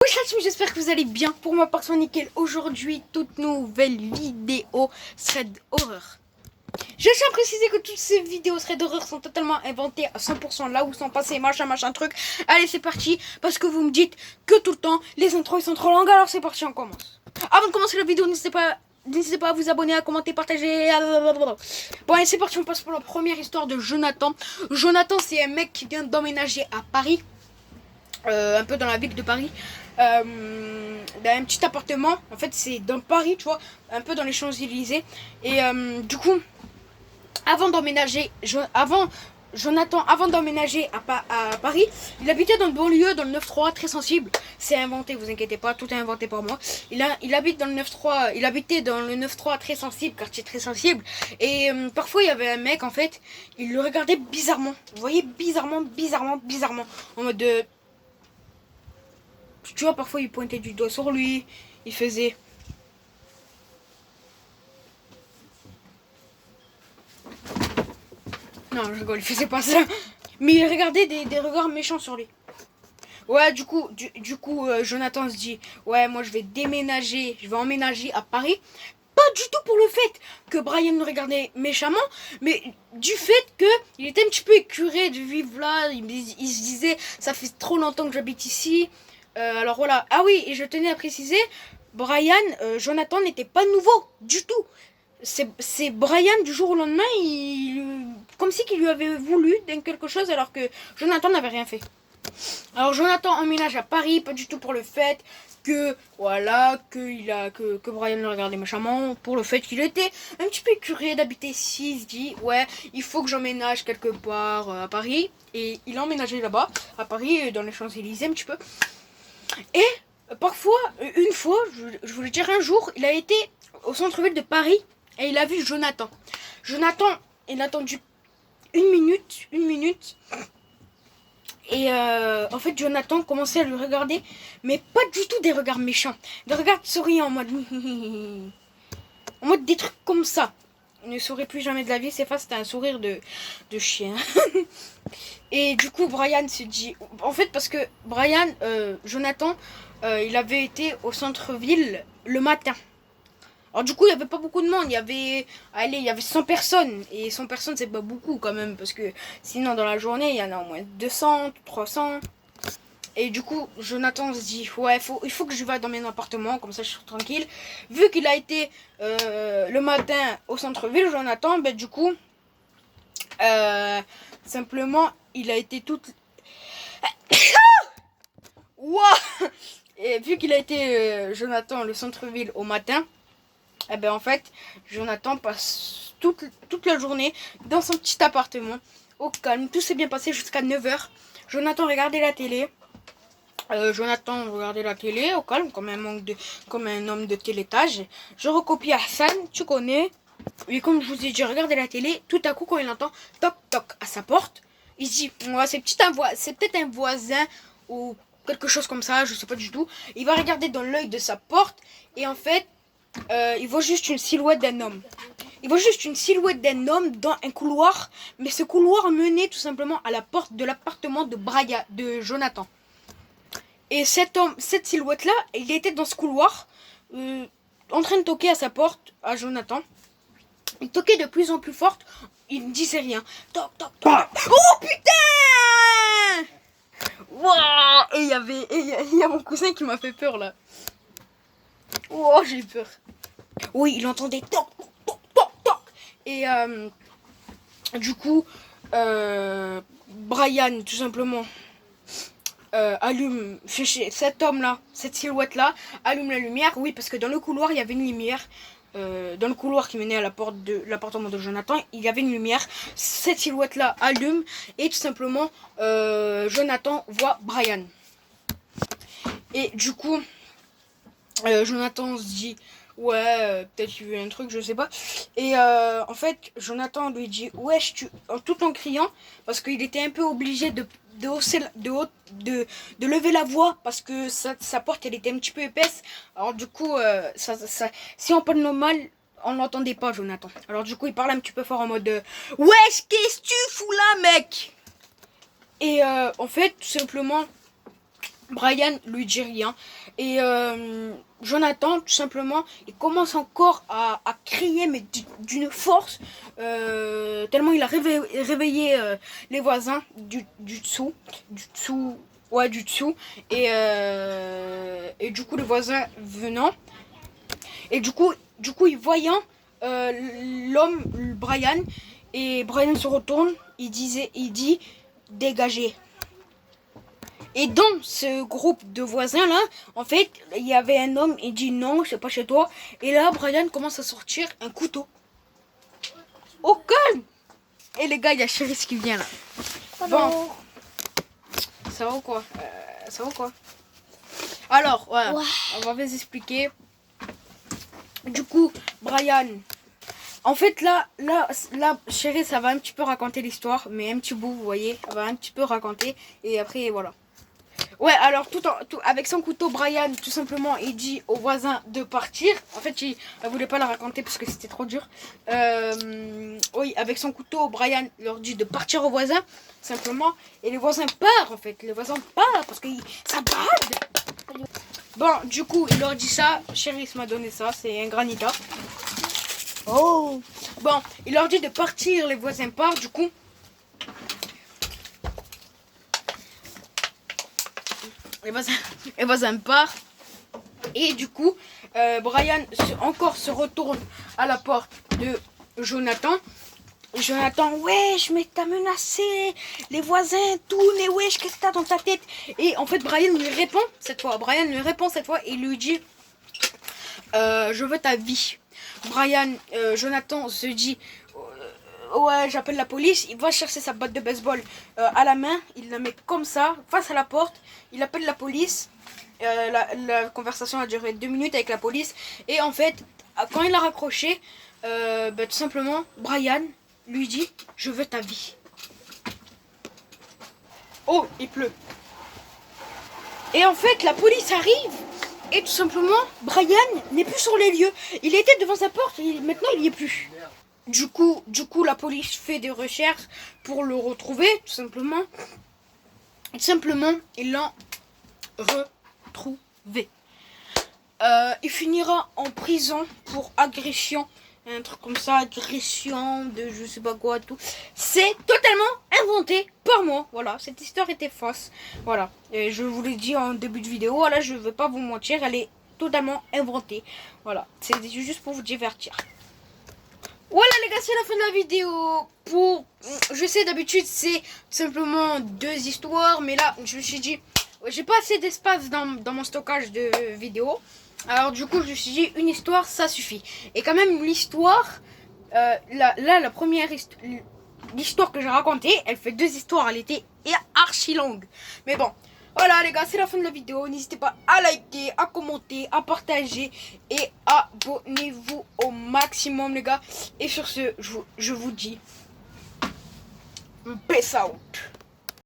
team, j'espère que vous allez bien. Pour ma part, c'est nickel. Aujourd'hui, toute nouvelle vidéo thread horreur. Je tiens à préciser que toutes ces vidéos thread horreur sont totalement inventées à 100%, là où sont passés machin truc. Allez, c'est parti, parce que vous me dites que tout le temps les intros ils sont trop longues. Alors c'est parti, on commence. Avant de commencer la vidéo, n'hésitez pas à vous abonner, à commenter, partager. Bon allez, c'est parti, on passe pour la première histoire de Jonathan. Jonathan, c'est un mec qui vient d'emménager à Paris. Un peu dans la ville de Paris, dans un petit appartement. En fait, c'est dans Paris, tu vois, un peu dans les Champs-Élysées. Et du coup, avant d'emménager, Jonathan, avant d'emménager à Paris, il habitait dans le banlieue, dans le 9-3, très sensible. C'est inventé, vous inquiétez pas, tout est inventé par moi. Il habite dans le 9-3, il habitait dans le 9-3 très sensible, quartier très sensible. Et parfois, il y avait un mec, en fait, il le regardait bizarrement. Vous voyez, bizarrement. En mode de... Tu vois, parfois il pointait du doigt sur lui, il faisait... Non, je rigole, il faisait pas ça. Mais il regardait des regards méchants sur lui. Ouais, du coup, Jonathan se dit, ouais, moi je vais déménager, je vais emménager à Paris. Pas du tout pour le fait que Brian le regardait méchamment, mais du fait qu'il était un petit peu écœuré de vivre là. Il se disait, ça fait trop longtemps que j'habite ici. Alors voilà. Ah oui, et je tenais à préciser, Brian, Jonathan n'était pas nouveau du tout. C'est Brian du jour au lendemain, comme si qu'il lui avait voulu quelque chose alors que Jonathan n'avait rien fait. Alors Jonathan emménage à Paris, pas du tout pour le fait que voilà, que Brian le regardait méchamment, pour le fait qu'il était un petit peu curieux d'habiter ici. Il se dit ouais, il faut que j'emménage quelque part à Paris, et il a emménagé là-bas à Paris, dans les Champs-Élysées un petit peu. Et parfois, une fois, je voulais dire un jour, il a été au centre-ville de Paris et il a vu Jonathan. Jonathan, il a attendu une minute. Et en fait, Jonathan commençait à le regarder, mais pas du tout des regards méchants. Des regards souriants en mode... en mode des trucs comme ça. Il ne sourit plus jamais de la vie, c'est c'était un sourire de chien. Et du coup, Brian se dit... En fait, parce que Brian, Jonathan, il avait été au centre-ville le matin. Alors du coup, il n'y avait pas beaucoup de monde. Il y avait 100 personnes. Et 100 personnes, c'est pas beaucoup quand même. Parce que sinon, dans la journée, il y en a au moins 200, 300. Et du coup, Jonathan se dit, ouais, il faut que je vais dans mon appartement, comme ça je suis tranquille. Vu qu'il a été le matin au centre-ville, Jonathan, ben du coup, simplement, il a été tout... Wow. Et vu qu'il a été, Jonathan, le centre-ville au matin, eh ben en fait, Jonathan passe toute la journée dans son petit appartement, au calme. Tout s'est bien passé jusqu'à 9h. Jonathan regardait la télé. Au calme, comme un homme de tel étage. Je recopie Hassan, tu connais. Et comme je vous ai dit, regardez la télé. Tout à coup, quand il entend toc toc à sa porte, il se dit, ouais, c'est peut-être un voisin ou quelque chose comme ça, je sais pas du tout. Il va regarder dans l'œil de sa porte et en fait, il voit juste une silhouette d'un homme. Il voit juste une silhouette d'un homme dans un couloir, mais ce couloir menait tout simplement à la porte de l'appartement de Jonathan. Et cette silhouette-là, il était dans ce couloir, en train de toquer à sa porte, à Jonathan. Il toquait de plus en plus fort, il ne disait rien. Toc, toc, toc. Oh putain! Wow! Et il y a mon cousin qui m'a fait peur là. Oh, j'ai peur. Oui, il entendait toc, toc, toc, toc. Et du coup, Brian, tout simplement, allume, cet homme-là, cette silhouette-là, allume la lumière. Oui, parce que dans le couloir, il y avait une lumière. Dans le couloir qui menait à la porte de l'appartement de Jonathan, il y avait une lumière. Cette silhouette-là allume et tout simplement, Jonathan voit Brian. Et du coup, Jonathan se dit, ouais, peut-être qu'il veut un truc, je sais pas. Et en fait, Jonathan lui dit, wesh, tout en criant, parce qu'il était un peu obligé de lever la voix, parce que sa porte, elle était un petit peu épaisse. Alors du coup, si on parle normal, on n'entendait pas Jonathan. Alors du coup, il parlait un petit peu fort en mode, wesh, qu'est-ce que tu fous là, mec? Et en fait, tout simplement, Brian lui dit rien. Et Jonathan, tout simplement, il commence encore à crier, mais d'une force, tellement il a réveillé les voisins du dessous. Ouais, du dessous. Et du coup, les voisins venant. Et du coup il voyant l'homme, Brian. Et Brian se retourne, il dit dégagez. Et dans ce groupe de voisins là, en fait, il y avait un homme, il dit non, c'est pas chez toi. Et là, Brian commence à sortir un couteau. Au calme. Et les gars, il y a Chéris qui vient là. Bon, ça va ou quoi? Ça va ou quoi? Alors, voilà, on va vous expliquer. Du coup, Brian, en fait là, Chéris, ça va un petit peu raconter l'histoire, mais un petit bout, vous voyez, elle va un petit peu raconter, et après, voilà. Ouais, alors avec son couteau, Brian, tout simplement, il dit aux voisins de partir. En fait, il ne voulait pas la raconter parce que c'était trop dur. Oui, avec son couteau, Brian leur dit de partir aux voisins, simplement. Et les voisins partent, en fait. Les voisins partent parce que ça brade. Bon, du coup, il leur dit ça. Chéris m'a donné ça, c'est un granita. Oh. Bon, il leur dit de partir, les voisins partent, du coup. Les voisins partent. Et du coup, Brian se retourne à la porte de Jonathan. Jonathan, wesh, mais t'as menacé les voisins, tout, mais wesh, qu'est-ce que t'as dans ta tête? Et en fait, Brian lui répond cette fois. Et lui dit, je veux ta vie. Jonathan se dit, ouais, j'appelle la police. Il va chercher sa batte de baseball à la main. Il la met comme ça, face à la porte. Il appelle la police. La conversation a duré 2 minutes avec la police. Et en fait, quand il a raccroché, tout simplement, Brian lui dit, je veux ta vie. Oh, il pleut. Et en fait, la police arrive. Et tout simplement, Brian n'est plus sur les lieux. Il était devant sa porte. Maintenant, il n'y est plus. Du coup, la police fait des recherches pour le retrouver, tout simplement. Ils l'ont retrouvé. Il finira en prison pour agression, un truc comme ça, agression de je sais pas quoi, tout. C'est totalement inventé par moi. Voilà, cette histoire était fausse. Voilà, et je vous l'ai dit en début de vidéo. Voilà, je veux pas vous mentir, elle est totalement inventée. Voilà, c'est juste pour vous divertir. Voilà les gars, c'est la fin de la vidéo. Je sais d'habitude c'est simplement 2 histoires, mais là je me suis dit j'ai pas assez d'espace dans mon stockage de vidéos. Alors du coup je me suis dit une histoire ça suffit. Et quand même l'histoire, la première l'histoire que j'ai racontée, elle fait 2 histoires, elle était archi longue. Mais bon. Voilà les gars, c'est la fin de la vidéo. N'hésitez pas à liker, à commenter, à partager et abonnez-vous au maximum les gars. Et sur ce, je vous dis peace out.